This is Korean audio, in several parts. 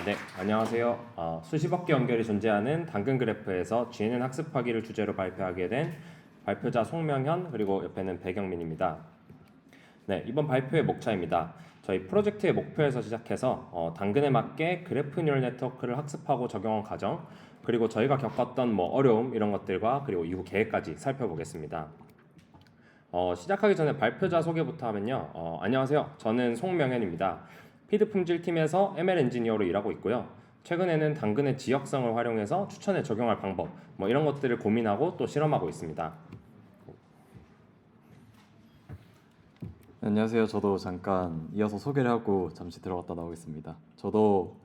네, 안녕하세요. 수십억 개 연결이 존재하는 당근 그래프에서 GNN 학습하기를 주제로 발표하게 된 발표자 송명현 그리고 옆에는 배경민입니다. 네, 이번 발표의 목차입니다. 저희 프로젝트의 목표에서 시작해서 당근에 맞게 그래프 뉴럴 네트워크를 학습하고 적용한 과정, 그리고 저희가 겪었던 어려움 이런 것들과 그리고 이후 계획까지 살펴보겠습니다. 시작하기 전에 발표자 소개부터 하면요. 안녕하세요. 저는 송명현입니다. 피드 품질팀에서 ML 엔지니어로 일하고 있고요. 최근에는 당근의 지역성을 활용해서 추천에 적용할 방법 이런 것들을 고민하고 또 실험하고 있습니다. 안녕하세요. 저도 잠깐 이어서 소개를 하고 잠시 들어갔다 나오겠습니다. 저도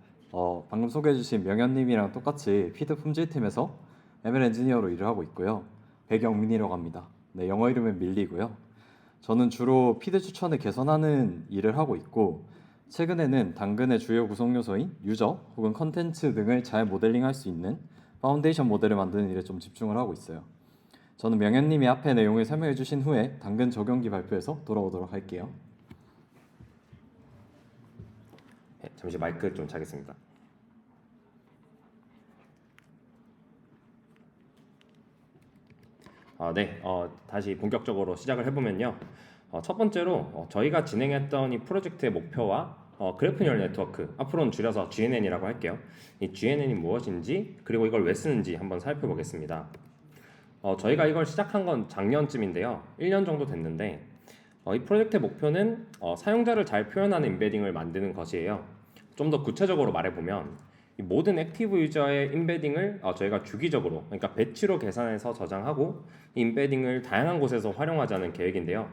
방금 소개해주신 명현님이랑 똑같이 피드 품질팀에서 ML 엔지니어로 일을 하고 있고요. 배경민이라고 합니다. 네, 영어 이름은 밀리고요. 저는 주로 피드 추천을 개선하는 일을 하고 있고, 최근에는 당근의 주요 구성 요소인 유저 혹은 컨텐츠 등을 잘 모델링할 수 있는 파운데이션 모델을 만드는 일에 좀 집중을 하고 있어요. 저는 명현님이 앞에 내용을 설명해 주신 후에 당근 적용기 발표에서 돌아오도록 할게요. 네, 잠시 마이크 좀 차겠습니다. 네, 다시 본격적으로 시작을 해보면요. 첫 번째로 저희가 진행했던 이 프로젝트의 목표와 그래프 뉴럴 네트워크, 앞으로는 줄여서 GNN이라고 할게요. 이 GNN이 무엇인지 그리고 이걸 왜 쓰는지 한번 살펴보겠습니다. 저희가 이걸 시작한 건 작년쯤인데요. 1년 정도 됐는데 이 프로젝트의 목표는 사용자를 잘 표현하는 인베딩을 만드는 것이에요. 좀 더 구체적으로 말해보면 이 모든 액티브 유저의 인베딩을 저희가 주기적으로, 그러니까 배치로 계산해서 저장하고 이 인베딩을 다양한 곳에서 활용하자는 계획인데요.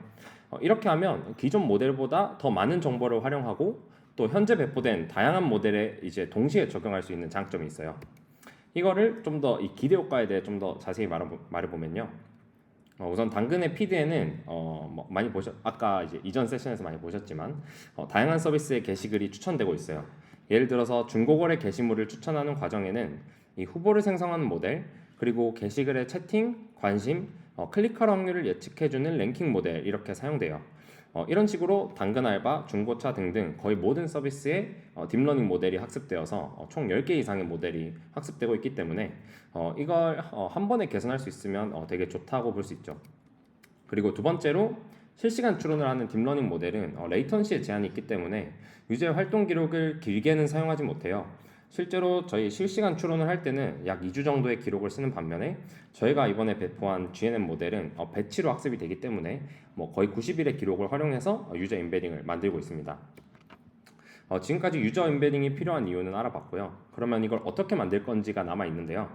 이렇게 하면 기존 모델보다 더 많은 정보를 활용하고 또 현재 배포된 다양한 모델에 이제 동시에 적용할 수 있는 장점이 있어요. 이거를 좀 더 이 기대 효과에 대해 좀 더 자세히 말해보면요. 우선 당근의 피드에는 많이 아까 이제 이전 세션에서 많이 보셨지만 다양한 서비스의 게시글이 추천되고 있어요. 예를 들어서 중고거래 게시물을 추천하는 과정에는 이 후보를 생성하는 모델, 그리고 게시글의 채팅, 관심, 클릭할 확률을 예측해주는 랭킹 모델 이렇게 사용돼요. 이런 식으로 당근 알바, 중고차 등등 거의 모든 서비스에 딥러닝 모델이 학습되어서 총 10개 이상의 모델이 학습되고 있기 때문에 이걸 한 번에 개선할 수 있으면 되게 좋다고 볼 수 있죠. 그리고 두 번째로 실시간 추론을 하는 딥러닝 모델은 레이턴시에 제한이 있기 때문에 유저의 활동 기록을 길게는 사용하지 못해요. 실제로 저희 실시간 추론을 할 때는 약 2주 정도의 기록을 쓰는 반면에 저희가 이번에 배포한 GNN 모델은 배치로 학습이 되기 때문에 거의 90일의 기록을 활용해서 유저 인베딩을 만들고 있습니다. 지금까지 유저 인베딩이 필요한 이유는 알아봤고요. 그러면 이걸 어떻게 만들 건지가 남아 있는데요.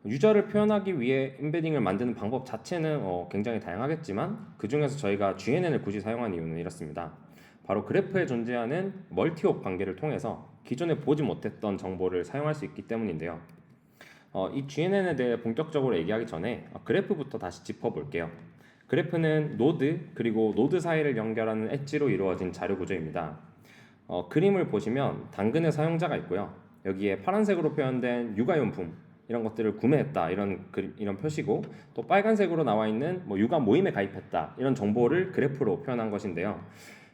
유저를 표현하기 위해 인베딩을 만드는 방법 자체는 굉장히 다양하겠지만 그 중에서 저희가 GNN을 굳이 사용한 이유는 이렇습니다. 바로 그래프에 존재하는 멀티옵 관계를 통해서 기존에 보지 못했던 정보를 사용할 수 있기 때문인데요. 이 GNN에 대해 본격적으로 얘기하기 전에 그래프부터 다시 짚어볼게요. 그래프는 노드 그리고 노드 사이를 연결하는 엣지로 이루어진 자료 구조입니다. 그림을 보시면 당근의 사용자가 있고요. 여기에 파란색으로 표현된 육아용품 이런 것들을 구매했다 이런 표시고, 또 빨간색으로 나와 있는 육아 모임에 가입했다 이런 정보를 그래프로 표현한 것인데요.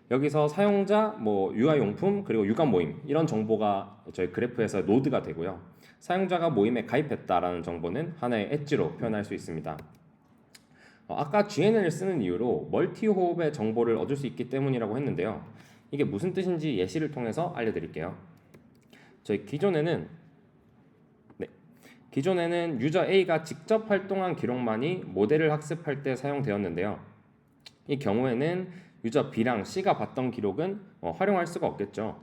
여기서 사용자, 육아용품 그리고 육아 모임 이런 정보가 저희 그래프에서 노드가 되고요. 사용자가 모임에 가입했다라는 정보는 하나의 엣지로 표현할 수 있습니다. 아까 GNN을 쓰는 이유로 멀티 호흡의 정보를 얻을 수 있기 때문이라고 했는데요. 이게 무슨 뜻인지 예시를 통해서 알려드릴게요. 저희 기존에는 유저 A가 직접 활동한 기록만이 모델을 학습할 때 사용되었는데요. 이 경우에는 유저 B랑 C가 봤던 기록은 활용할 수가 없겠죠.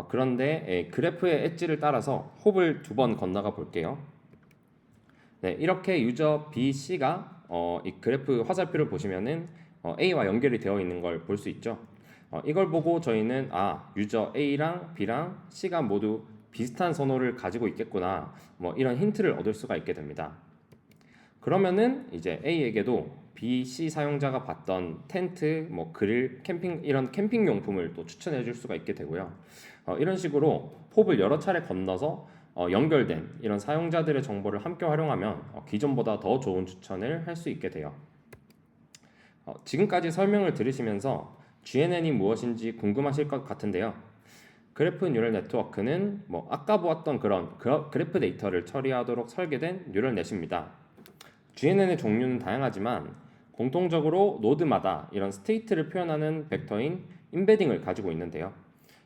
그런데 그래프의 엣지를 따라서 홉을 두 번 건너가 볼게요. 네, 이렇게 유저 B, C가 이 그래프 화살표를 보시면은 A와 연결이 되어 있는 걸 볼 수 있죠. 이걸 보고 저희는 유저 A랑 B랑 C가 모두 비슷한 선호를 가지고 있겠구나, 이런 힌트를 얻을 수가 있게 됩니다. 그러면은 이제 A에게도 B, C 사용자가 봤던 텐트, 그릴, 캠핑 이런 캠핑 용품을 또 추천해 줄 수가 있게 되고요. 이런 식으로 홉을 여러 차례 건너서 연결된 이런 사용자들의 정보를 함께 활용하면 기존보다 더 좋은 추천을 할 수 있게 돼요. 지금까지 설명을 들으시면서 GNN이 무엇인지 궁금하실 것 같은데요. 그래프 뉴럴 네트워크는 뭐 아까 보았던 그런 그래프 데이터를 처리하도록 설계된 뉴럴넷입니다. GNN의 종류는 다양하지만 공통적으로 노드마다 이런 스테이트를 표현하는 벡터인 임베딩을 가지고 있는데요.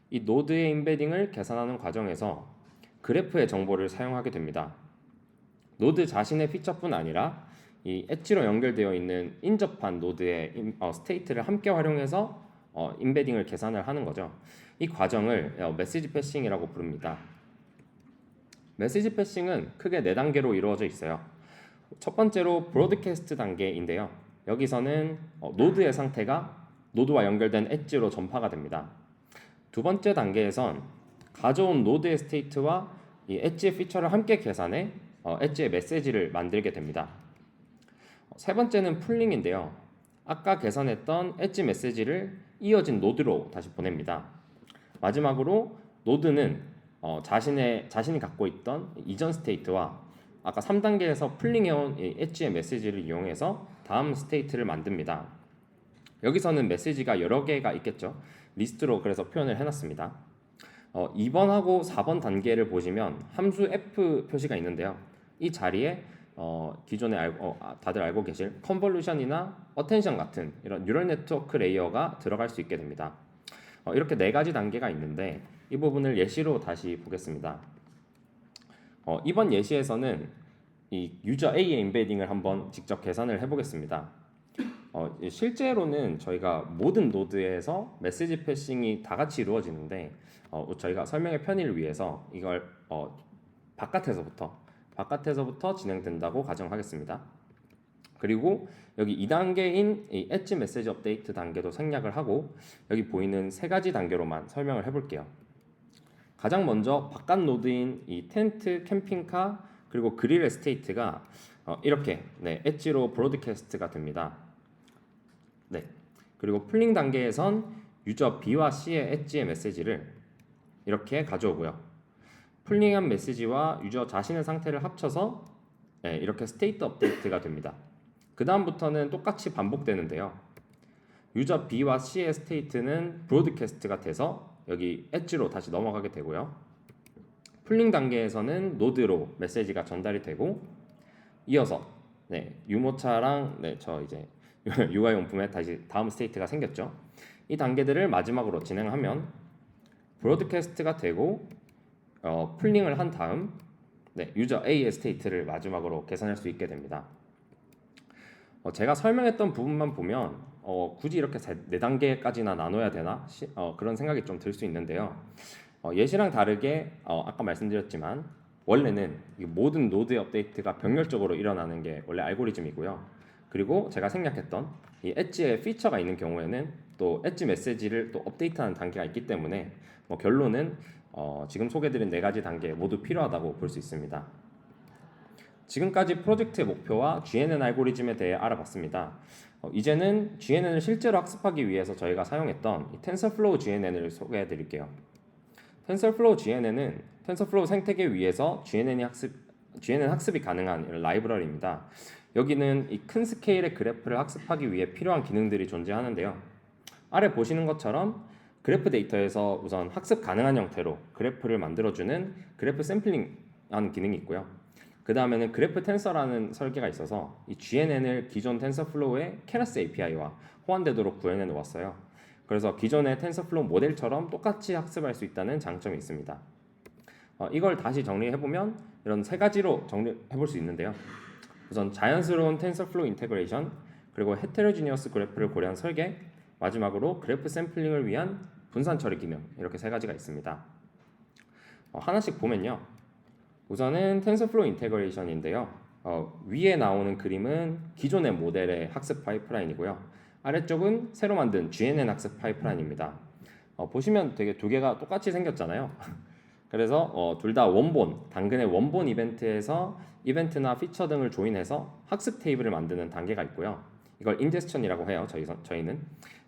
이 노드의 임베딩을 계산하는 과정에서 그래프의 정보를 사용하게 됩니다. 노드 자신의 피처뿐 아니라 이 엣지로 연결되어 있는 인접한 노드의 스테이트를 함께 활용해서 임베딩을 계산을 하는 거죠. 이 과정을 메시지 패싱이라고 부릅니다. 메시지 패싱은 크게 4단계로 이루어져 있어요. 첫 번째로 브로드캐스트 단계인데요. 여기서는 노드의 상태가 노드와 연결된 엣지로 전파가 됩니다. 두 번째 단계에선 가져온 노드의 스테이트와 이 엣지의 피처를 함께 계산해 엣지의 메시지를 만들게 됩니다. 세 번째는 풀링인데요. 아까 계산했던 엣지 메시지를 이어진 노드로 다시 보냅니다. 마지막으로 노드는 자신이 갖고 있던 이전 스테이트와 아까 3단계에서 풀링해온 이 엣지의 메시지를 이용해서 다음 스테이트를 만듭니다. 여기서는 메시지가 여러 개가 있겠죠. 리스트로 그래서 표현을 해놨습니다. 2번하고 4번 단계를 보시면 함수 f 표시가 있는데요. 이 자리에 기존에 다들 알고 계실 컨볼루션이나 어텐션 같은 이런 뉴럴 네트워크 레이어가 들어갈 수 있게 됩니다. 이렇게 4가지 단계가 있는데 이 부분을 예시로 다시 보겠습니다. 이번 예시에서는 이 유저 A의 임베딩을 한번 직접 계산을 해보겠습니다. 실제로는 저희가 모든 노드에서 메시지 패싱이 다 같이 이루어지는데 저희가 설명의 편의를 위해서 이걸 바깥에서부터 진행된다고 가정하겠습니다. 그리고 여기 2단계인 이 엣지 메시지 업데이트 단계도 생략을 하고 여기 보이는 3가지 단계로만 설명을 해볼게요. 가장 먼저 바깥 노드인 이 텐트, 캠핑카 그리고 그릴의 스테이트가 이렇게 엣지로 브로드캐스트가 됩니다. 그리고 풀링 단계에선 유저 B와 C의 엣지의 메시지를 이렇게 가져오고요. 풀링한 메시지와 유저 자신의 상태를 합쳐서 이렇게 스테이트 업데이트가 됩니다. 그 다음부터는 똑같이 반복되는데요. 유저 B와 C의 스테이트는 브로드캐스트가 돼서 여기 엣지로 다시 넘어가게 되고요. 풀링 단계에서는 노드로 메시지가 전달이 되고 이어서 유모차랑 저 이제 육아용품에 다시 다음 스테이트가 생겼죠. 이 단계들을 마지막으로 진행하면 브로드캐스트가 되고 풀링을 한 다음 유저 A의 스테이트를 마지막으로 계산할 수 있게 됩니다. 제가 설명했던 부분만 보면 굳이 이렇게 4단계까지나 나눠야 되나 그런 생각이 좀 들 수 있는데요. 예시랑 다르게 아까 말씀드렸지만 원래는 모든 노드의 업데이트가 병렬적으로 일어나는 게 원래 알고리즘이고요. 그리고 제가 생략했던 이 엣지의 피처가 있는 경우에는 또 엣지 메시지를 또 업데이트하는 단계가 있기 때문에 결론은 지금 소개드린 4가지 단계 모두 필요하다고 볼 수 있습니다. 지금까지 프로젝트의 목표와 GNN 알고리즘에 대해 알아봤습니다. 이제는 GNN을 실제로 학습하기 위해서 저희가 사용했던 이 TensorFlow GNN을 소개해 드릴게요. TensorFlow GNN은 TensorFlow 생태계 위에서 GNN 학습이 가능한 라이브러리입니다. 여기는 이 큰 스케일의 그래프를 학습하기 위해 필요한 기능들이 존재하는데요. 아래 보시는 것처럼 그래프 데이터에서 우선 학습 가능한 형태로 그래프를 만들어주는 그래프 샘플링하는 기능이 있고요. 그 다음에는 그래프 텐서라는 설계가 있어서 이 GNN을 기존 텐서플로우의 케너스 API와 호환되도록 구현해 놓았어요. 그래서 기존의 텐서플로우 모델처럼 똑같이 학습할 수 있다는 장점이 있습니다. 이걸 다시 정리해보면 이런 3가지로 정리해 볼 수 있는데요. 우선 자연스러운 텐서플로우 인테그레이션, 그리고 헤테로지니어스 그래프를 고려한 설계, 마지막으로 그래프 샘플링을 위한 분산 처리 기능, 이렇게 3가지가 있습니다. 하나씩 보면요. 우선은 텐서플로우 인테그레이션인데요. 위에 나오는 그림은 기존의 모델의 학습 파이프라인이고요. 아래쪽은 새로 만든 GNN 학습 파이프라인입니다. 보시면 되게 2개가 똑같이 생겼잖아요. 그래서 둘 다 당근의 원본 이벤트에서 이벤트나 피처 등을 조인해서 학습 테이블을 만드는 단계가 있고요. 이걸 인제스천이라고 해요. 저희는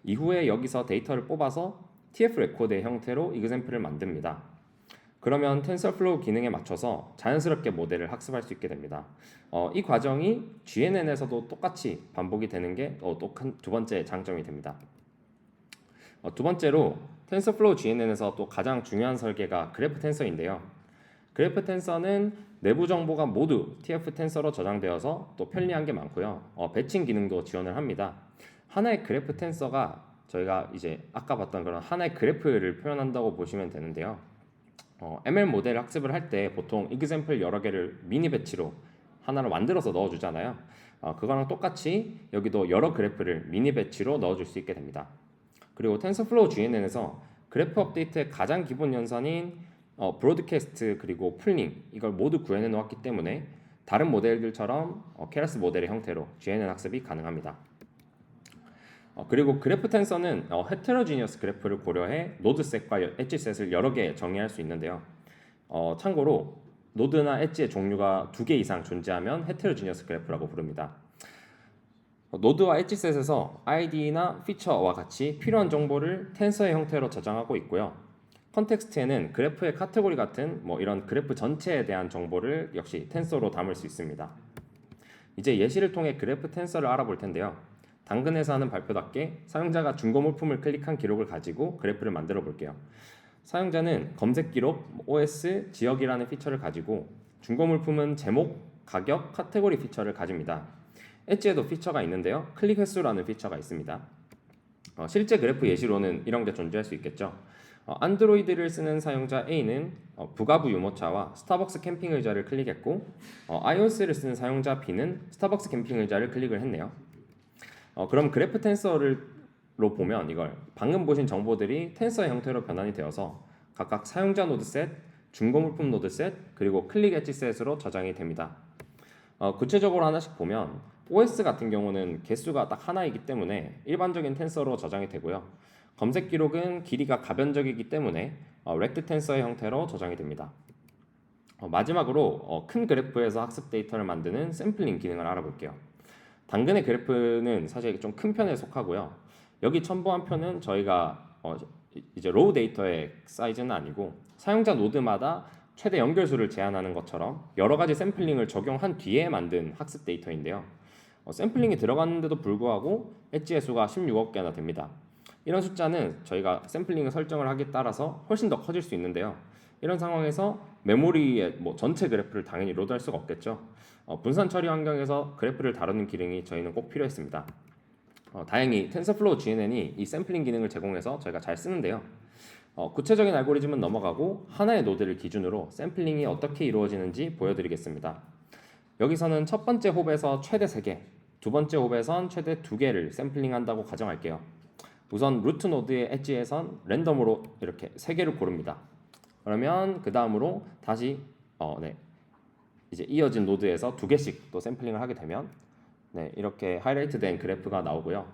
이후에 여기서 데이터를 뽑아서 TF 레코드의 형태로 이그샘플을 만듭니다. 그러면 텐서플로우 기능에 맞춰서 자연스럽게 모델을 학습할 수 있게 됩니다. 이 과정이 GNN에서도 똑같이 반복이 되는 게 또 두 번째 장점이 됩니다. 두 번째로 텐서플로우 GNN에서 또 가장 중요한 설계가 그래프 텐서인데요. 그래프 텐서는 내부 정보가 모두 TF 텐서로 저장되어서 또 편리한 게 많고요. 배칭 기능도 지원을 합니다. 하나의 그래프 텐서가 저희가 이제 아까 봤던 그런 하나의 그래프를 표현한다고 보시면 되는데요. ML 모델 학습을 할 때 보통 example 여러 개를 미니 배치로 하나를 만들어서 넣어주잖아요. 그거랑 똑같이 여기도 여러 그래프를 미니 배치로 넣어줄 수 있게 됩니다. 그리고 텐서플로우 GNN에서 그래프 업데이트의 가장 기본 연산인 브로드캐스트 그리고 풀링 이걸 모두 구현해 놓았기 때문에 다른 모델들처럼 케라스 모델의 형태로 GNN 학습이 가능합니다. 그리고 그래프 텐서는 헤테로지니어스 그래프를 고려해 노드셋과 엣지셋을 여러 개 정의할 수 있는데요. 참고로 노드나 엣지의 종류가 2개 이상 존재하면 헤테로지니어스 그래프라고 부릅니다. 노드와 엣지셋에서 ID나 피처와 같이 필요한 정보를 텐서의 형태로 저장하고 있고요. 컨텍스트에는 그래프의 카테고리 같은 이런 그래프 전체에 대한 정보를 역시 텐서로 담을 수 있습니다. 이제 예시를 통해 그래프 텐서를 알아볼 텐데요. 당근에서 하는 발표답게 사용자가 중고 물품을 클릭한 기록을 가지고 그래프를 만들어 볼게요. 사용자는 검색 기록, OS, 지역이라는 피처를 가지고 중고 물품은 제목, 가격, 카테고리 피처를 가집니다. 엣지에도 피처가 있는데요. 클릭 횟수라는 피처가 있습니다. 실제 그래프 예시로는 이런 게 존재할 수 있겠죠. 안드로이드를 쓰는 사용자 A는 부가부 유모차와 스타벅스 캠핑 의자를 클릭했고 iOS를 쓰는 사용자 B는 스타벅스 캠핑 의자를 클릭을 했네요. 그럼 그래프 텐서로 보면 이걸 방금 보신 정보들이 텐서의 형태로 변환이 되어서 각각 사용자 노드셋, 중고물품 노드셋, 그리고 클릭 엣지셋으로 저장이 됩니다. 구체적으로 하나씩 보면 OS 같은 경우는 개수가 딱 하나이기 때문에 일반적인 텐서로 저장이 되고요. 검색 기록은 길이가 가변적이기 때문에 렉트 텐서의 형태로 저장이 됩니다. 마지막으로 큰 그래프에서 학습 데이터를 만드는 샘플링 기능을 알아볼게요. 당근의 그래프는 사실 좀 큰 편에 속하고요. 여기 첨부한 표는 저희가 이제 로우 데이터의 사이즈는 아니고 사용자 노드마다 최대 연결수를 제한하는 것처럼 여러 가지 샘플링을 적용한 뒤에 만든 학습 데이터인데요. 샘플링이 들어갔는데도 불구하고 엣지의 수가 16억 개나 됩니다. 이런 숫자는 저희가 샘플링을 설정을 하기에 따라서 훨씬 더 커질 수 있는데요. 이런 상황에서 메모리에 전체 그래프를 당연히 로드할 수가 없겠죠. 분산 처리 환경에서 그래프를 다루는 기능이 저희는 꼭 필요했습니다. 다행히 텐서플로우 GNN이 이 샘플링 기능을 제공해서 저희가 잘 쓰는데요. 구체적인 알고리즘은 넘어가고 하나의 노드를 기준으로 샘플링이 어떻게 이루어지는지 보여드리겠습니다. 여기서는 첫 번째 홉에서 최대 3개, 두 번째 홉에선 최대 2개를 샘플링한다고 가정할게요. 우선 루트 노드의 엣지에선 랜덤으로 이렇게 3개를 고릅니다. 그러면 그 다음으로 다시 이제 이어진 노드에서 2개씩 또 샘플링을 하게 되면 이렇게 하이라이트된 그래프가 나오고요.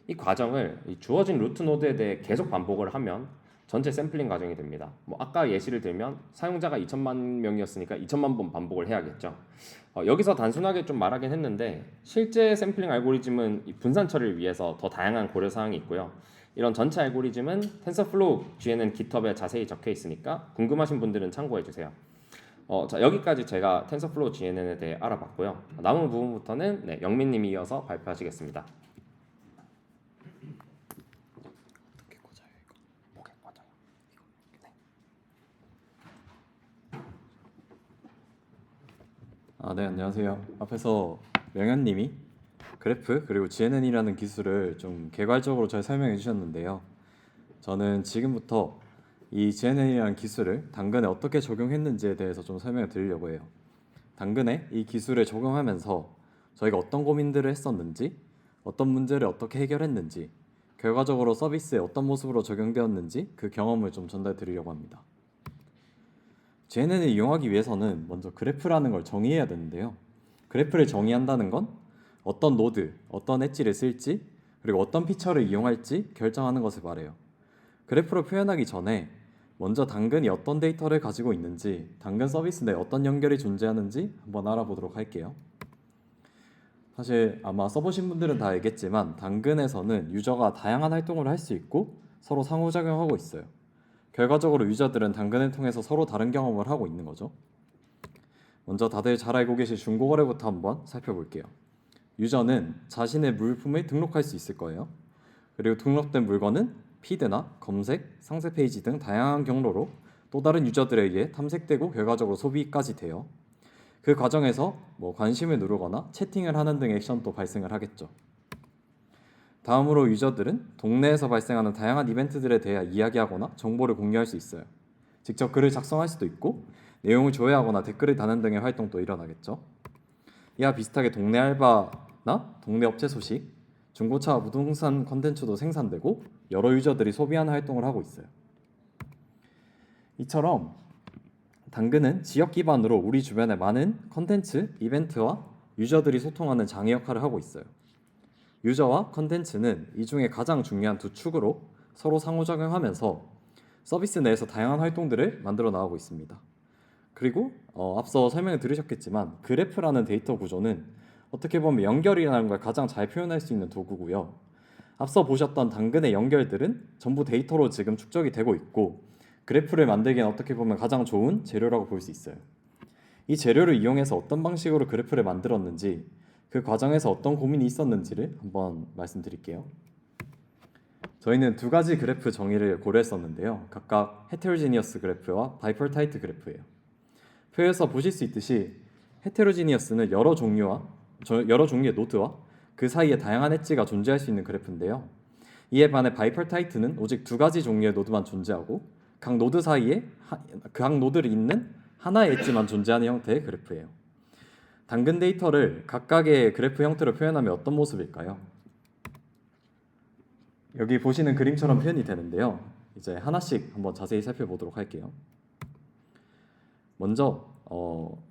이 과정을 이 주어진 루트 노드에 대해 계속 반복을 하면 전체 샘플링 과정이 됩니다. 아까 예시를 들면 사용자가 2천만 명이었으니까 2천만 번 반복을 해야겠죠. 여기서 단순하게 좀 말하긴 했는데 실제 샘플링 알고리즘은 이 분산 처리를 위해서 더 다양한 고려 사항이 있고요. 이런 전체 알고리즘은 텐서플로우 GNN GitHub에 자세히 적혀 있으니까 궁금하신 분들은 참고해 주세요. 자, 여기까지 제가 텐서플로우 GNN에 대해 알아봤고요. 남은 부분부터는 영민님이 이어서 발표하시겠습니다. 어떻게 꽂아요 이거? 목에 꽂아요. 네, 안녕하세요. 앞에서 명현님이 그래프 그리고 GNN이라는 기술을 좀 개괄적으로 잘 설명해 주셨는데요. 저는 지금부터 이 GNN이라는 기술을 당근에 어떻게 적용했는지에 대해서 좀 설명을 드리려고 해요. 당근에 이 기술을 적용하면서 저희가 어떤 고민들을 했었는지, 어떤 문제를 어떻게 해결했는지, 결과적으로 서비스에 어떤 모습으로 적용되었는지 그 경험을 좀 전달 드리려고 합니다. GNN을 이용하기 위해서는 먼저 그래프라는 걸 정의해야 되는데요. 그래프를 정의한다는 건 어떤 노드, 어떤 엣지를 쓸지, 그리고 어떤 피처를 이용할지 결정하는 것을 말해요. 그래프로 표현하기 전에 먼저 당근이 어떤 데이터를 가지고 있는지, 당근 서비스 내에 어떤 연결이 존재하는지 한번 알아보도록 할게요. 사실 아마 써보신 분들은 다 알겠지만 당근에서는 유저가 다양한 활동을 할 수 있고 서로 상호작용하고 있어요. 결과적으로 유저들은 당근을 통해서 서로 다른 경험을 하고 있는 거죠. 먼저 다들 잘 알고 계실 중고거래부터 한번 살펴볼게요. 유저는 자신의 물품을 등록할 수 있을 거예요. 그리고 등록된 물건은 피드나 검색, 상세 페이지 등 다양한 경로로 또 다른 유저들에 의해 탐색되고 결과적으로 소비까지 돼요. 그 과정에서 관심을 누르거나 채팅을 하는 등의 액션도 발생을 하겠죠. 다음으로 유저들은 동네에서 발생하는 다양한 이벤트들에 대해 이야기하거나 정보를 공유할 수 있어요. 직접 글을 작성할 수도 있고 내용을 조회하거나 댓글을 다는 등의 활동도 일어나겠죠. 이와 비슷하게 동네 알바나 동네 업체 소식, 중고차 부동산 컨텐츠도 생산되고 여러 유저들이 소비하는 활동을 하고 있어요. 이처럼 당근은 지역 기반으로 우리 주변의 많은 컨텐츠, 이벤트와 유저들이 소통하는 장애 역할을 하고 있어요. 유저와 컨텐츠는 이 중에 가장 중요한 두 축으로 서로 상호작용하면서 서비스 내에서 다양한 활동들을 만들어 나가고 있습니다. 그리고 앞서 설명을 들으셨겠지만 그래프라는 데이터 구조는 어떻게 보면 연결이라는 걸 가장 잘 표현할 수 있는 도구고요. 앞서 보셨던 당근의 연결들은 전부 데이터로 지금 축적이 되고 있고 그래프를 만들기엔 어떻게 보면 가장 좋은 재료라고 볼 수 있어요. 이 재료를 이용해서 어떤 방식으로 그래프를 만들었는지 그 과정에서 어떤 고민이 있었는지를 한번 말씀드릴게요. 저희는 두 가지 그래프 정의를 고려했었는데요. 각각 헤테로지니어스 그래프와 바이퍼타이트 그래프예요. 표에서 보실 수 있듯이 헤테로지니어스는 여러 종류의 노드와 그 사이에 다양한 엣지가 존재할 수 있는 그래프인데요. 이에 반해 바이퍼타이트는 오직 두 가지 종류의 노드만 존재하고 각 노드 사이에 각 노드를 잇는 하나의 엣지만 존재하는 형태의 그래프예요. 당근 데이터를 각각의 그래프 형태로 표현하면 어떤 모습일까요? 여기 보시는 그림처럼 표현이 되는데요. 이제 하나씩 한번 자세히 살펴보도록 할게요. 먼저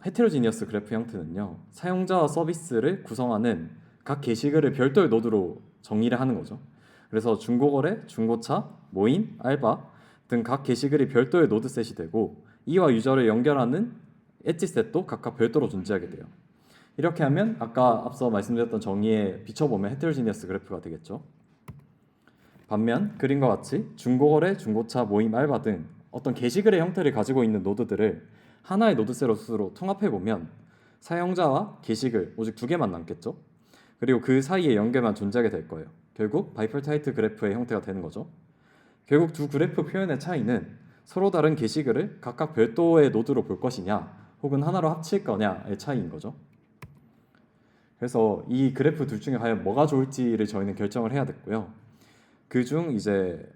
헤테로지니어스 그래프 형태는요. 사용자와 서비스를 구성하는 각 게시글을 별도의 노드로 정의를 하는 거죠. 그래서 중고거래, 중고차, 모임, 알바 등 각 게시글이 별도의 노드셋이 되고 이와 유저를 연결하는 엣지셋도 각각 별도로 존재하게 돼요. 이렇게 하면 아까 앞서 말씀드렸던 정의에 비춰보면 헤테로지니어스 그래프가 되겠죠. 반면 그림과 같이 중고거래, 중고차, 모임, 알바 등 어떤 게시글의 형태를 가지고 있는 노드들을 하나의 노드셋으로 통합해보면 사용자와 게시글 오직 두 개만 남겠죠. 그리고 그 사이의 연결만 존재하게 될 거예요. 결국 바이퍼타이트 그래프의 형태가 되는 거죠. 결국 두 그래프 표현의 차이는 서로 다른 게시글을 각각 별도의 노드로 볼 것이냐 혹은 하나로 합칠 거냐의 차이인 거죠. 그래서 이 그래프 둘 중에 과연 뭐가 좋을지를 저희는 결정을 해야 됐고요. 그중 이제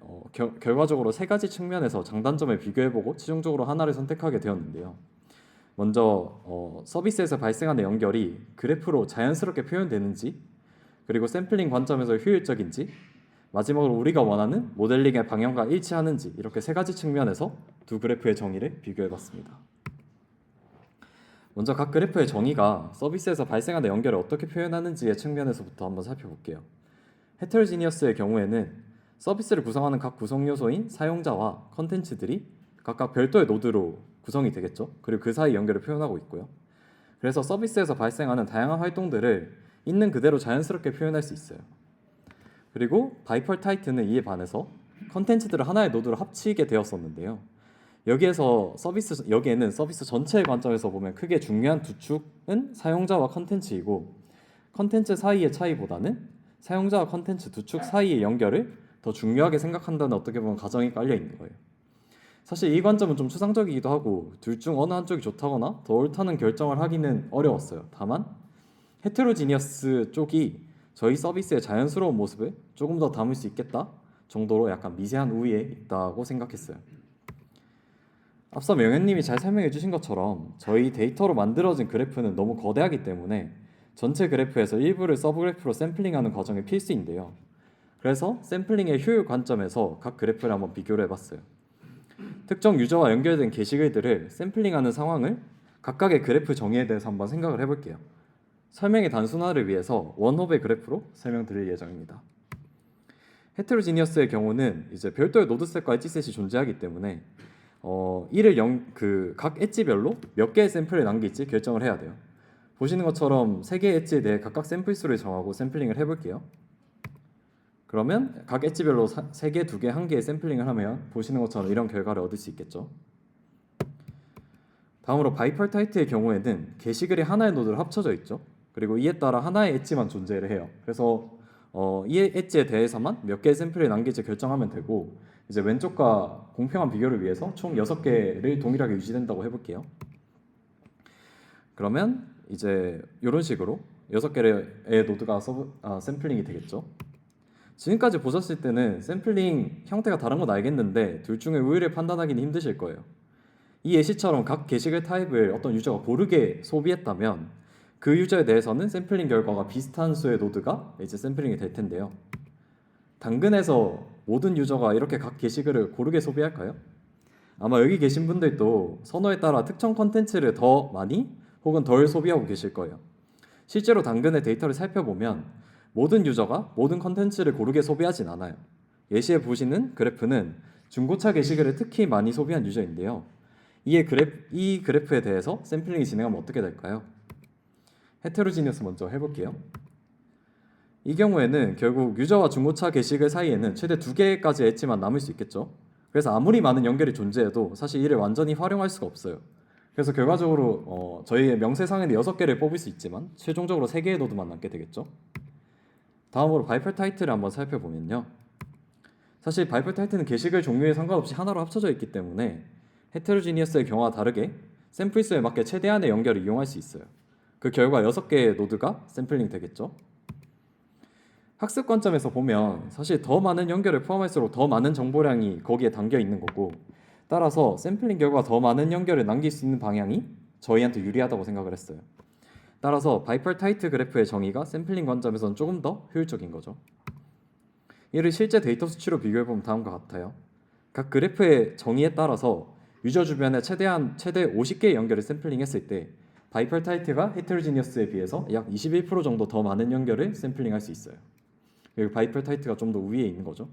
결과적으로 세 가지 측면에서 장단점을 비교해보고 최종적으로 하나를 선택하게 되었는데요. 먼저 서비스에서 발생하는 연결이 그래프로 자연스럽게 표현되는지, 그리고 샘플링 관점에서 효율적인지, 마지막으로 우리가 원하는 모델링의 방향과 일치하는지 이렇게 세 가지 측면에서 두 그래프의 정의를 비교해봤습니다. 먼저 각 그래프의 정의가 서비스에서 발생하는 연결을 어떻게 표현하는지의 측면에서부터 한번 살펴볼게요. 헤테로지니어스의 경우에는 서비스를 구성하는 각 구성 요소인 사용자와 컨텐츠들이 각각 별도의 노드로 구성이 되겠죠. 그리고 그 사이 연결을 표현하고 있고요. 그래서 서비스에서 발생하는 다양한 활동들을 있는 그대로 자연스럽게 표현할 수 있어요. 그리고 바이퍼타이트는 이에 반해서 컨텐츠들을 하나의 노드로 합치게 되었었는데요. 여기에는 서비스 전체의 관점에서 보면 크게 중요한 두 축은 사용자와 컨텐츠이고 컨텐츠 사이의 차이보다는 사용자와 컨텐츠 두 축 사이의 연결을 더 중요하게 생각한다는 어떻게 보면 가정이 깔려 있는 거예요. 사실 이 관점은 좀 추상적이기도 하고 둘 중 어느 한쪽이 좋다거나 더 옳다는 결정을 하기는 어려웠어요. 다만 헤테로지니어스 쪽이 저희 서비스의 자연스러운 모습을 조금 더 담을 수 있겠다 정도로 약간 미세한 우위에 있다고 생각했어요. 앞서 명현님이 잘 설명해 주신 것처럼 저희 데이터로 만들어진 그래프는 너무 거대하기 때문에 전체 그래프에서 일부를 서브그래프로 샘플링하는 과정이 필수인데요. 그래서 샘플링의 효율 관점에서 각 그래프를 한번 비교를 해봤어요. 특정 유저와 연결된 게시글들을 샘플링하는 상황을 각각의 그래프 정의에 대해서 한번 생각을 해볼게요. 설명의 단순화를 위해서 원호배 그래프로 설명드릴 예정입니다. 헤테로지니어스의 경우는 이제 별도의 노드셋과 엣지셋이 존재하기 때문에 이를 각 엣지별로 몇 개의 샘플을 남길지 결정을 해야 돼요. 보시는 것처럼 3개의 엣지에 대해 각각 샘플 수를 정하고 샘플링을 해볼게요. 그러면 각 엣지별로 3개, 2개, 1개의 샘플링을 하면 보시는 것처럼 이런 결과를 얻을 수 있겠죠. 다음으로 바이퍼타이트의 경우에는 게시글이 하나의 노드로 합쳐져 있죠. 그리고 이에 따라 하나의 엣지만 존재를 해요. 그래서 이 엣지에 대해서만 몇 개의 샘플을 남길지 결정하면 되고 이제 왼쪽과 공평한 비교를 위해서 총 6개를 동일하게 유지된다고 해볼게요. 그러면 이제 이런 식으로 6개의 노드가 샘플링이 되겠죠. 지금까지 보셨을 때는 샘플링 형태가 다른 건 알겠는데 둘 중에 우위를 판단하기는 힘드실 거예요. 이 예시처럼 각 게시글 타입을 어떤 유저가 고르게 소비했다면 그 유저에 대해서는 샘플링 결과가 비슷한 수의 노드가 이제 샘플링이 될 텐데요. 당근에서 모든 유저가 이렇게 각 게시글을 고르게 소비할까요? 아마 여기 계신 분들도 선호에 따라 특정 컨텐츠를 더 많이 혹은 덜 소비하고 계실 거예요. 실제로 당근의 데이터를 살펴보면 모든 유저가 모든 컨텐츠를 고르게 소비하진 않아요. 예시에 보시는 그래프는 중고차 게시글을 특히 많이 소비한 유저인데요. 이 그래프에 대해서 샘플링이 진행하면 어떻게 될까요? 헤테로지니어스 먼저 해볼게요. 이 경우에는 결국 유저와 중고차 게시글 사이에는 최대 2개까지 엣지만 남을 수 있겠죠. 그래서 아무리 많은 연결이 존재해도 사실 이를 완전히 활용할 수가 없어요. 그래서 결과적으로 저희의 명세상에는 6개를 뽑을 수 있지만 최종적으로 3개의 노드만 남게 되겠죠. 다음으로 바이펄 타이틀을 한번 살펴보면요. 사실 바이펄 타이틀은 게시글 종류에 상관없이 하나로 합쳐져 있기 때문에 헤테로지니어스의 경우와 다르게 샘플 수에 맞게 최대한의 연결을 이용할 수 있어요. 그 결과 6개의 노드가 샘플링 되겠죠. 학습 관점에서 보면 사실 더 많은 연결을 포함할수록 더 많은 정보량이 거기에 담겨 있는 거고 따라서 샘플링 결과 더 많은 연결을 남길 수 있는 방향이 저희한테 유리하다고 생각을 했어요. 따라서 바이펄 타이트 그래프의 정의가 샘플링 관점에서는 조금 더 효율적인 거죠. 이를 실제 데이터 수치로 비교해보면 다음과 같아요. 각 그래프의 정의에 따라서 유저 주변에 최대 50개의 연결을 샘플링했을 때 바이펄 타이트가 헤테로지니어스에 비해서 약 21% 정도 더 많은 연결을 샘플링할 수 있어요. 여기 바이펄 타이트가 좀 더 우위에 있는 거죠.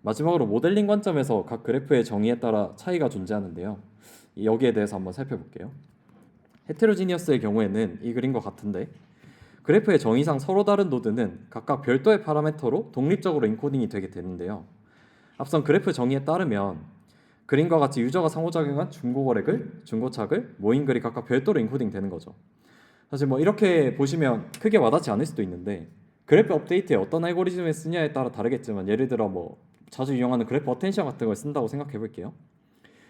마지막으로 모델링 관점에서 각 그래프의 정의에 따라 차이가 존재하는데요. 여기에 대해서 한번 살펴볼게요. 헤테로지니어스의 경우에는 이 그림과 같은데 그래프의 정의상 서로 다른 노드는 각각 별도의 파라미터로 독립적으로 인코딩이 되게 되는데요. 앞선 그래프 정의에 따르면 그림과 같이 유저가 상호작용한 중고거래글, 중고차글, 모임글이 각각 별도로 인코딩 되는 거죠. 사실 이렇게 보시면 크게 와닿지 않을 수도 있는데 그래프 업데이트에 어떤 알고리즘을 쓰냐에 따라 다르겠지만 예를 들어 자주 이용하는 그래프 어텐션 같은 걸 쓴다고 생각해 볼게요.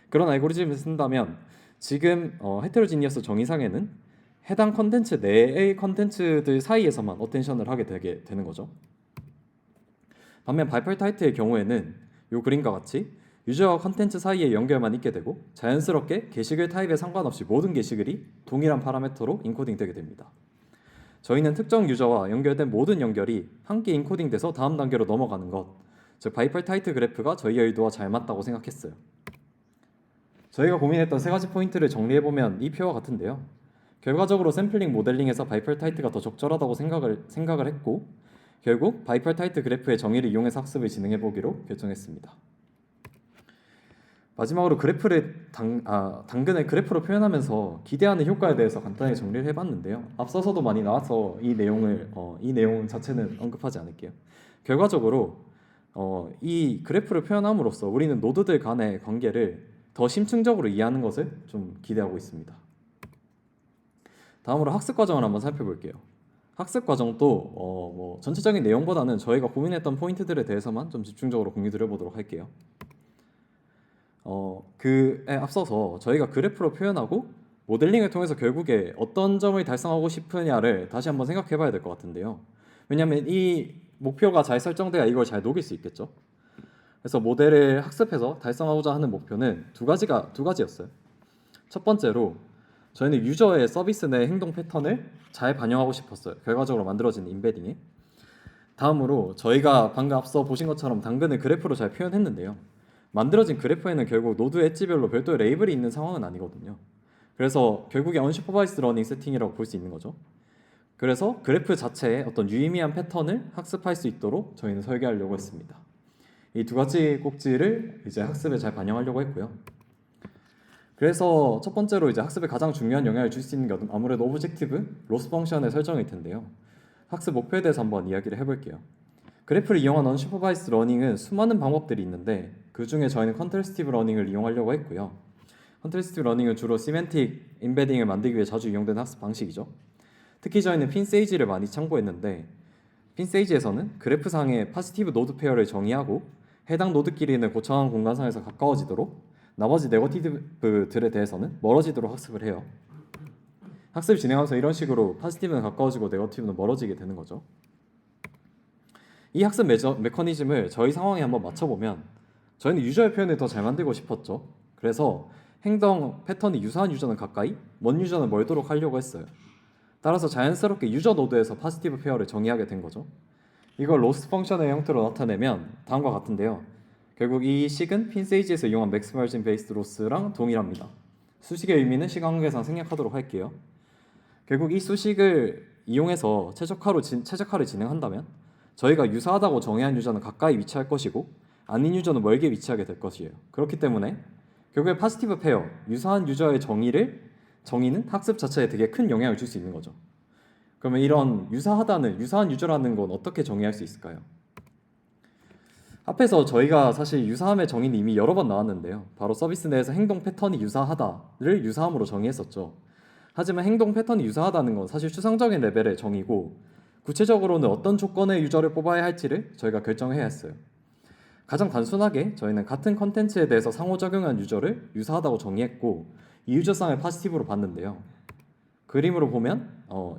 그런 알고리즘을 쓴다면 지금 헤테로지니어스 정의상에는 해당 컨텐츠 내의 컨텐츠들 사이에서만 어텐션을 하게 되게 되는 거죠. 반면 바이펄 타이트의 경우에는 이 그림과 같이 유저와 컨텐츠 사이의 연결만 있게 되고 자연스럽게 게시글 타입에 상관없이 모든 게시글이 동일한 파라미터로 인코딩되게 됩니다. 저희는 특정 유저와 연결된 모든 연결이 함께 인코딩돼서 다음 단계로 넘어가는 것, 즉 바이펄 타이트 그래프가 저희의 의도와 잘 맞다고 생각했어요. 저희가 고민했던 3가지 포인트를 정리해보면 이 표와 같은데요. 결과적으로 샘플링 모델링에서 바이펄 타이트가 더 적절하다고 생각을 했고 결국 바이펄 타이트 그래프의 정의를 이용해서 학습을 진행해보기로 결정했습니다. 마지막으로 당근을 그래프로 표현하면서 기대하는 효과에 대해서 간단히 정리를 해봤는데요. 앞서서도 많이 나와서 이 내용 자체는 언급하지 않을게요. 결과적으로 이 그래프를 표현함으로써 우리는 노드들 간의 관계를 더 심층적으로 이해하는 것을 좀 기대하고 있습니다. 다음으로 학습 과정을 한번 살펴볼게요. 학습 과정도 전체적인 내용보다는 저희가 고민했던 포인트들에 대해서만 좀 집중적으로 공유 드려보도록 할게요. 그에 앞서서 저희가 그래프로 표현하고 모델링을 통해서 결국에 어떤 점을 달성하고 싶으냐를 다시 한번 생각해 봐야 될 것 같은데요. 왜냐하면 이 목표가 잘 설정돼야 이걸 잘 녹일 수 있겠죠. 그래서 모델을 학습해서 달성하고자 하는 목표는 두 가지였어요. 첫 번째로 저희는 유저의 서비스 내 행동 패턴을 잘 반영하고 싶었어요. 결과적으로 만들어진 인베딩에. 다음으로 저희가 방금 앞서 보신 것처럼 당근을 그래프로 잘 표현했는데요. 만들어진 그래프에는 결국 노드 엣지별로 별도의 레이블이 있는 상황은 아니거든요. 그래서 결국에 언슈퍼바이스드 러닝 세팅이라고 볼 수 있는 거죠. 그래서 그래프 자체에 어떤 유의미한 패턴을 학습할 수 있도록 저희는 설계하려고 했습니다. 이 2가지 꼭지를 이제 학습에 잘 반영하려고 했고요. 그래서 첫 번째로 이제 학습에 가장 중요한 영향을 줄 수 있는 게 아무래도 오브젝티브, 로스 펑션의 설정일 텐데요. 학습 목표에 대해서 한번 이야기를 해볼게요. 그래프를 이용한 언슈퍼바이스드 러닝은 수많은 방법들이 있는데 그 중에 저희는 컨트래스티브 러닝을 이용하려고 했고요. 컨트래스티브 러닝은 주로 시멘틱 인베딩을 만들기 위해 자주 이용되는 학습 방식이죠. 특히 저희는 핀세이지를 많이 참고했는데 핀세이지에서는 그래프상의 파지티브 노드 페어를 정의하고 해당 노드끼리는 고정한 공간상에서 가까워지도록 나머지 네거티브들에 대해서는 멀어지도록 학습을 해요. 학습을 진행하면서 이런 식으로 파지티브는 가까워지고 네거티브는 멀어지게 되는 거죠. 이 학습 메커니즘을 저희 상황에 한번 맞춰보면 저희는 유저의 표현을 더 잘 만들고 싶었죠. 그래서 행동 패턴이 유사한 유저는 가까이, 먼 유저는 멀도록 하려고 했어요. 따라서 자연스럽게 유저 노드에서 파지티브 페어를 정의하게 된 거죠. 이걸 로스 펑션의 형태로 나타내면 다음과 같은데요. 결국 이 식은 핀세이지에서 이용한 맥스 마진 베이스드 로스랑 동일합니다. 수식의 의미는 시간 관계상 생략하도록 할게요. 결국 이 수식을 이용해서 최적화를 진행한다면 저희가 유사하다고 정의한 유저는 가까이 위치할 것이고 아닌 유저는 멀게 위치하게 될 것이에요. 그렇기 때문에 결국에 파지티브 페어, 유사한 유저의 정의는 학습 자체에 되게 큰 영향을 줄 수 있는 거죠. 그러면 이런 유사한 유저라는 건 어떻게 정의할 수 있을까요? 앞에서 저희가 사실 유사함의 정의는 이미 여러 번 나왔는데요. 바로 서비스 내에서 행동 패턴이 유사하다를 유사함으로 정의했었죠. 하지만 행동 패턴이 유사하다는 건 사실 추상적인 레벨의 정의고 구체적으로는 어떤 조건의 유저를 뽑아야 할지를 저희가 결정해야 했어요. 가장 단순하게 저희는 같은 컨텐츠에 대해서 상호작용한 유저를 유사하다고 정의했고 이 유저쌍을 파지티브로 봤는데요. 그림으로 보면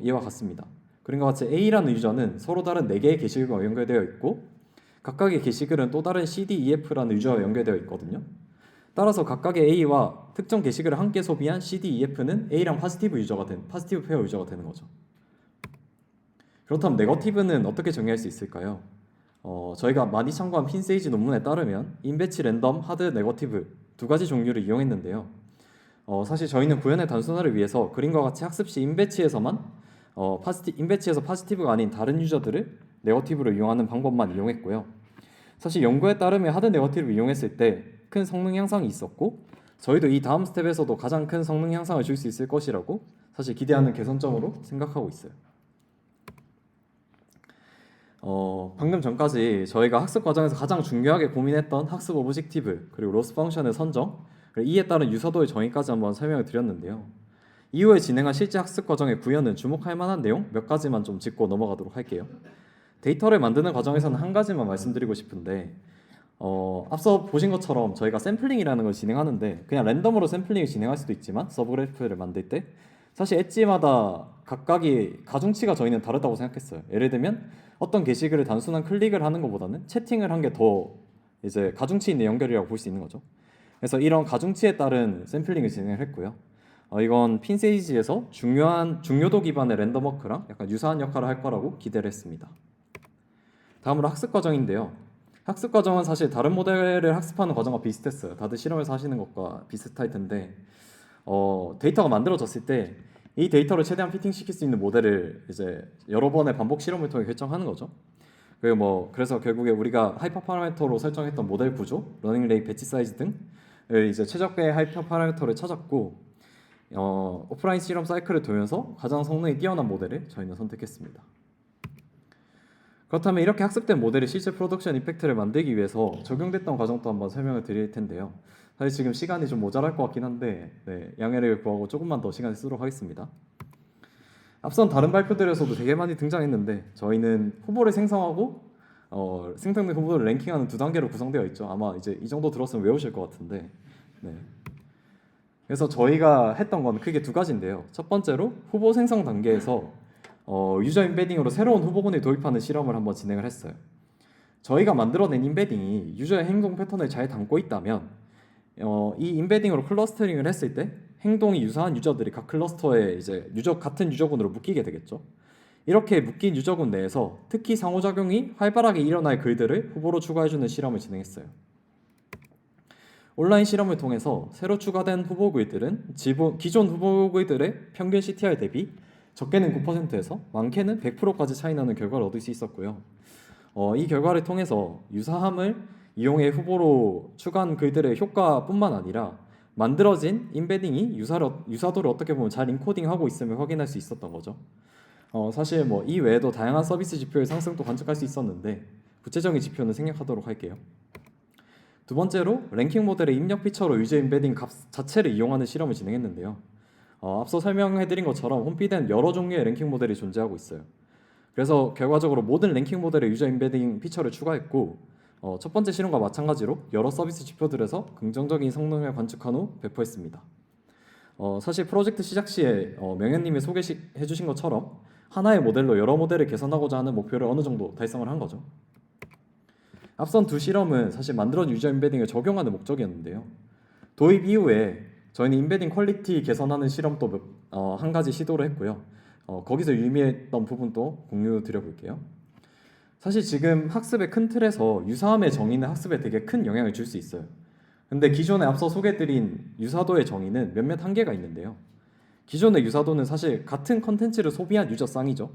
이와 같습니다. 그림과 같이 A라는 유저는 서로 다른 4개의 게시글과 연결되어 있고 각각의 게시글은 또 다른 CDEF라는 유저와 연결되어 있거든요. 따라서 각각의 A와 특정 게시글을 함께 소비한 CDEF는 A랑 파지티브 페어 유저가 되는 거죠. 그렇다면 네거티브는 어떻게 정의할 수 있을까요? 저희가 많이 참고한 핀세이지 논문에 따르면 인배치 랜덤, 하드 네거티브 두 가지 종류를 이용했는데요. 사실 저희는 구현의 단순화를 위해서 그림과 같이 학습 시 인배치에서 파지티브가 아닌 다른 유저들을 네거티브로 이용하는 방법만 이용했고요. 사실 연구에 따르면 하드 네거티브를 이용했을 때 큰 성능 향상이 있었고 저희도 이 다음 스텝에서도 가장 큰 성능 향상을 줄 수 있을 것이라고 사실 기대하는 개선점으로 생각하고 있어요. 방금 전까지 저희가 학습 과정에서 가장 중요하게 고민했던 학습 오브젝티브 그리고 로스 펑션의 선정 그리고 이에 따른 유사도의 정의까지 한번 설명을 드렸는데요. 이후에 진행한 실제 학습 과정의 구현은 주목할 만한 내용 몇 가지만 좀 짚고 넘어가도록 할게요. 데이터를 만드는 과정에서는 한 가지만 말씀드리고 싶은데 앞서 보신 것처럼 저희가 샘플링이라는 걸 진행하는데 그냥 랜덤으로 샘플링을 진행할 수도 있지만 서브그래프를 만들 때 사실 엣지마다 각각이 가중치가 저희는 다르다고 생각했어요. 예를 들면 어떤 게시글을 단순한 클릭을 하는 것보다는 채팅을 한 게 더 이제 가중치 있는 연결이라고 볼 수 있는 거죠. 그래서 이런 가중치에 따른 샘플링을 진행을 했고요. 이건 핀세이지에서 중요도 기반의 랜덤워크랑 약간 유사한 역할을 할 거라고 기대를 했습니다. 다음으로 학습 과정인데요. 학습 과정은 사실 다른 모델을 학습하는 과정과 비슷했어요. 다들 실험에서 하시는 것과 비슷할 텐데 데이터가 만들어졌을 때 이 데이터를 최대한 피팅시킬 수 있는 모델을 이제 여러 번의 반복 실험을 통해 결정하는 거죠. 그래서 결국에 우리가 하이퍼 파라미터로 설정했던 모델 구조, 러닝 레이트, 배치 사이즈 등을 이제 최적의 하이퍼 파라미터를 찾았고 오프라인 실험 사이클을 돌면서 가장 성능이 뛰어난 모델을 저희는 선택했습니다. 그렇다면 이렇게 학습된 모델이 실제 프로덕션 이펙트를 만들기 위해서 적용됐던 과정도 한번 설명을 드릴 텐데요. 사실 지금 시간이 좀 모자랄 것 같긴 한데 양해를 구하고 조금만 더 시간을 쓰도록 하겠습니다. 앞선 다른 발표들에서도 되게 많이 등장했는데 저희는 후보를 생성하고 생성된 후보를 랭킹하는 두 단계로 구성되어 있죠. 아마 이제 이 정도 들었으면 외우실 것 같은데 그래서 저희가 했던 건 크게 두 가지인데요. 첫 번째로 후보 생성 단계에서 유저 임베딩으로 새로운 후보군을 도입하는 실험을 한번 진행을 했어요. 저희가 만들어낸 임베딩이 유저의 행동 패턴을 잘 담고 있다면 이 임베딩으로 클러스터링을 했을 때 행동이 유사한 유저들이 각 클러스터에 이제 같은 유저군으로 묶이게 되겠죠. 이렇게 묶인 유저군 내에서 특히 상호작용이 활발하게 일어날 글들을 후보로 추가해주는 실험을 진행했어요. 온라인 실험을 통해서 새로 추가된 후보 글들은 기존 후보 글들의 평균 CTR 대비 적게는 9%에서 많게는 100%까지 차이 나는 결과를 얻을 수 있었고요. 이 결과를 통해서 유사함을 이용해 후보로 추가한 글들의 효과뿐만 아니라 만들어진 임베딩이 유사도를 어떻게 보면 잘 인코딩하고 있음을 확인할 수 있었던 거죠. 사실 이 외에도 다양한 서비스 지표의 상승도 관측할 수 있었는데 구체적인 지표는 생략하도록 할게요. 두 번째로 랭킹 모델의 입력 피처로 유저 임베딩 값 자체를 이용하는 실험을 진행했는데요. 앞서 설명해드린 것처럼 혼비된 여러 종류의 랭킹 모델이 존재하고 있어요. 그래서 결과적으로 모든 랭킹 모델에 유저 임베딩 피처를 추가했고 첫 번째 실험과 마찬가지로 여러 서비스 지표들에서 긍정적인 성능을 관측한 후 배포했습니다. 사실 프로젝트 시작 시에 명현님이 소개해 주신 것처럼 하나의 모델로 여러 모델을 개선하고자 하는 목표를 어느 정도 달성을 한 거죠. 앞선 두 실험은 사실 만들어진 유저 임베딩을 적용하는 목적이었는데요. 도입 이후에 저희는 임베딩 퀄리티 개선하는 실험도 한 가지 시도를 했고요. 거기서 유의미했던 부분도 공유 드려볼게요. 사실 지금 학습의 큰 틀에서 유사함의 정의는 학습에 되게 큰 영향을 줄 수 있어요. 근데 기존에 앞서 소개드린 유사도의 정의는 몇몇 한계가 있는데요. 기존의 유사도는 사실 같은 컨텐츠를 소비한 유저 쌍이죠.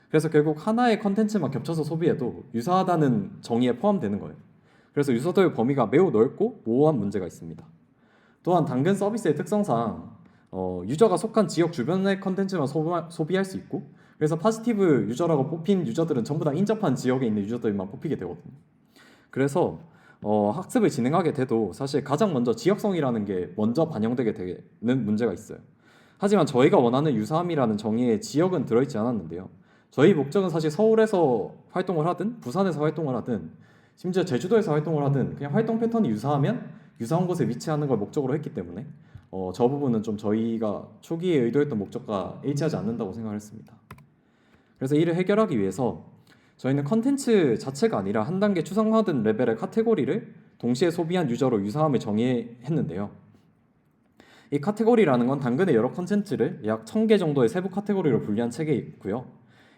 그래서 결국 하나의 컨텐츠만 겹쳐서 소비해도 유사하다는 정의에 포함되는 거예요. 그래서 유사도의 범위가 매우 넓고 모호한 문제가 있습니다. 또한 당근 서비스의 특성상 유저가 속한 지역 주변의 컨텐츠만 소비할 수 있고, 그래서 파지티브 유저라고 뽑힌 유저들은 전부 다 인접한 지역에 있는 유저들만 뽑히게 되거든요. 그래서 학습을 진행하게 돼도 사실 가장 먼저 지역성이라는 게 먼저 반영되게 되는 문제가 있어요. 하지만 저희가 원하는 유사함이라는 정의에 지역은 들어있지 않았는데요. 저희 목적은 사실 서울에서 활동을 하든 부산에서 활동을 하든 심지어 제주도에서 활동을 하든 그냥 활동 패턴이 유사하면 유사한 곳에 위치하는 걸 목적으로 했기 때문에 저 부분은 좀 저희가 초기에 의도했던 목적과 일치하지 않는다고 생각을 했습니다. 그래서 이를 해결하기 위해서 저희는 컨텐츠 자체가 아니라 한 단계 추상화된 레벨의 카테고리를 동시에 소비한 유저로 유사함을 정의했는데요. 이 카테고리라는 건 당근의 여러 컨텐츠를 약 1000개 정도의 세부 카테고리로 분리한 책에 있고요.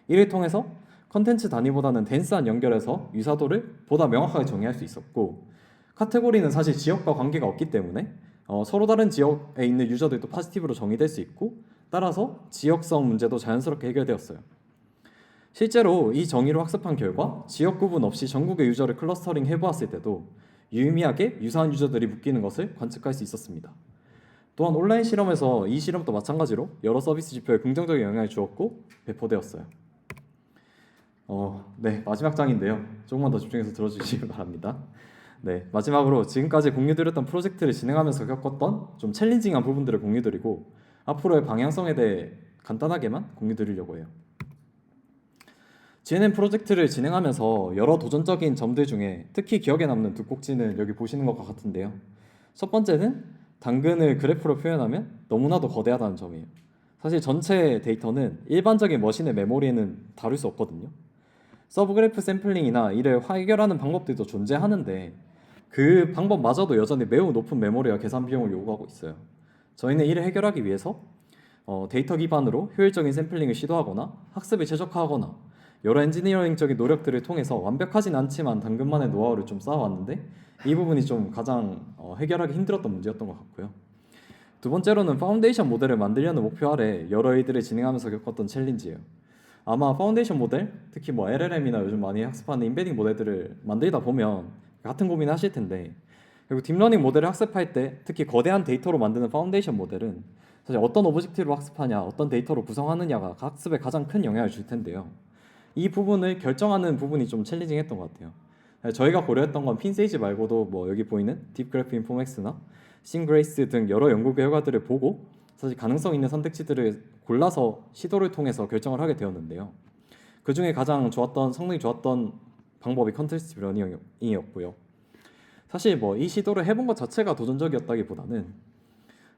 이를 통해서 컨텐츠 단위보다는 덴스한 연결해서 유사도를 보다 명확하게 정의할 수 있었고, 카테고리는 사실 지역과 관계가 없기 때문에 서로 다른 지역에 있는 유저들도 파지티브로 정의될 수 있고, 따라서 지역성 문제도 자연스럽게 해결되었어요. 실제로 이 정의로 학습한 결과 지역 구분 없이 전국의 유저를 클러스터링 해보았을 때도 유의미하게 유사한 유저들이 묶이는 것을 관측할 수 있었습니다. 또한 온라인 실험에서 이 실험도 마찬가지로 여러 서비스 지표에 긍정적인 영향을 주었고 배포되었어요. 네, 마지막 장인데요. 조금만 더 집중해서 들어주시기 바랍니다. 네, 마지막으로 지금까지 공유드렸던 프로젝트를 진행하면서 겪었던 좀 챌린징한 부분들을 공유드리고 앞으로의 방향성에 대해 간단하게만 공유드리려고 해요. GNN 프로젝트를 진행하면서 여러 도전적인 점들 중에 특히 기억에 남는 두 꼭지는 여기 보시는 것과 같은데요. 첫 번째는 당근을 그래프로 표현하면 너무나도 거대하다는 점이에요. 사실 전체 데이터는 일반적인 머신의 메모리에는 다룰 수 없거든요. 서브그래프 샘플링이나 이를 해결하는 방법들도 존재하는데 그 방법마저도 여전히 매우 높은 메모리와 계산 비용을 요구하고 있어요. 저희는 이를 해결하기 위해서 데이터 기반으로 효율적인 샘플링을 시도하거나 학습에 최적화하거나 여러 엔지니어링적인 노력들을 통해서 완벽하진 않지만 당근만의 노하우를 좀 쌓아왔는데 이 부분이 좀 가장 해결하기 힘들었던 문제였던 것 같고요. 두 번째로는 파운데이션 모델을 만들려는 목표 아래 여러 일들을 진행하면서 겪었던 챌린지예요. 아마 파운데이션 모델, 특히 뭐 LLM이나 요즘 많이 학습하는 임베딩 모델들을 만들다 보면 같은 고민을 하실 텐데, 그리고 딥러닝 모델을 학습할 때 특히 거대한 데이터로 만드는 파운데이션 모델은 사실 어떤 오브젝트로 학습하냐, 어떤 데이터로 구성하느냐가 학습에 가장 큰 영향을 줄 텐데요. 이 부분을 결정하는 부분이 좀 챌린징했던 것 같아요. 저희가 고려했던 건 핀세이지 말고도 뭐 여기 보이는 딥그래프 인포맥스나 싱그레이스 등 여러 연구 결과들을 보고 사실 가능성 있는 선택지들을 골라서 시도를 통해서 결정을 하게 되었는데요. 그 중에 가장 성능이 좋았던 방법이 컨텍스트 러닝이었고요. 사실 뭐 이 시도를 해본 것 자체가 도전적이었다기보다는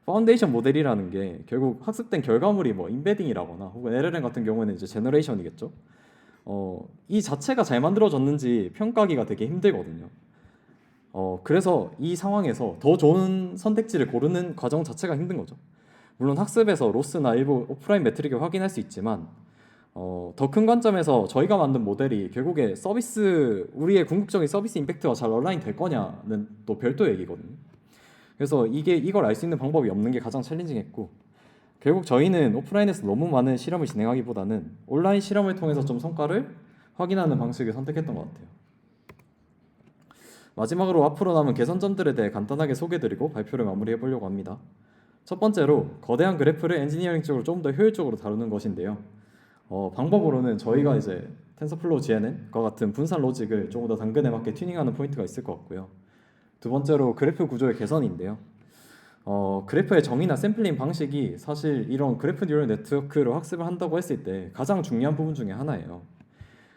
파운데이션 모델이라는 게 결국 학습된 결과물이 뭐 임베딩이라거나 혹은 LLM 같은 경우에는 이제 제너레이션이겠죠. 이 자체가 잘 만들어졌는지 평가하기가 되게 힘들거든요. 그래서 이 상황에서 더 좋은 선택지를 고르는 과정 자체가 힘든 거죠. 물론 학습에서 로스나 일부 오프라인 매트릭을 확인할 수 있지만 더 큰 관점에서 저희가 만든 모델이 결국에 우리의 궁극적인 서비스 임팩트와 잘 얼라인 될 거냐는 또 별도 얘기거든요. 그래서 이걸 알 수 있는 방법이 없는 게 가장 챌린징했고, 결국 저희는 오프라인에서 너무 많은 실험을 진행하기보다는 온라인 실험을 통해서 좀 성과를 확인하는 방식을 선택했던 것 같아요. 마지막으로 앞으로 남은 개선점들에 대해 간단하게 소개드리고 발표를 마무리해 보려고 합니다. 첫 번째로 거대한 그래프를 엔지니어링적으로 좀 더 효율적으로 다루는 것인데요. 방법으로는 저희가 이제 텐서플로우 GNN과 같은 분산 로직을 조금 더 당근에 맞게 튜닝하는 포인트가 있을 것 같고요. 두 번째로 그래프 구조의 개선인데요. 그래프의 정의나 샘플링 방식이 사실 이런 그래프 뉴럴 네트워크로 학습을 한다고 했을 때 가장 중요한 부분 중에 하나예요.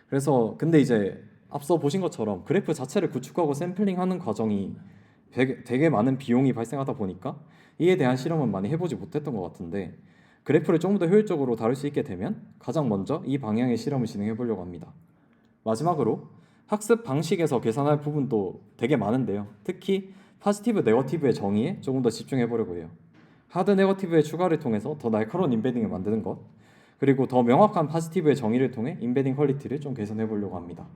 그래서 근데 이제 앞서 보신 것처럼 그래프 자체를 구축하고 샘플링하는 과정이 되게 많은 비용이 발생하다 보니까 이에 대한 실험은 많이 해보지 못했던 것 같은데, 그래프를 조금 더 효율적으로 다룰 수 있게 되면 가장 먼저 이 방향의 실험을 진행해 보려고 합니다. 마지막으로 학습 방식에서 계산할 부분도 되게 많은데요. 특히 포지티브 네거티브의 정의에 조금 더 집중해 보려고 해요. 하드 네거티브의 추가를 통해서 더 날카로운 인베딩을 만드는 것, 그리고 더 명확한 포지티브의 정의를 통해 인베딩 퀄리티를 좀 개선해 보려고 합니다.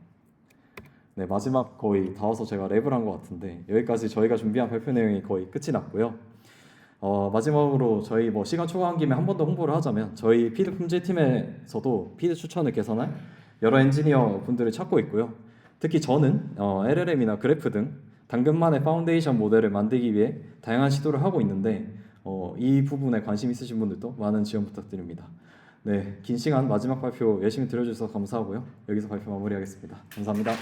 네, 마지막 거의 다 와서 제가 랩을 한 것 같은데 여기까지 저희가 준비한 발표 내용이 거의 끝이 났고요. 마지막으로 저희 뭐 시간 초과한 김에 한 번 더 홍보를 하자면, 저희 피드 품질팀에서도 피드 추천을 개선할 여러 엔지니어 분들을 찾고 있고요. 특히 저는 LLM이나 그래프 등 당근만의 파운데이션 모델을 만들기 위해 다양한 시도를 하고 있는데, 이 부분에 관심 있으신 분들도 많은 지원 부탁드립니다. 네, 긴 시간 마지막 발표 열심히 들어주셔서 감사하고요. 여기서 발표 마무리하겠습니다. 감사합니다.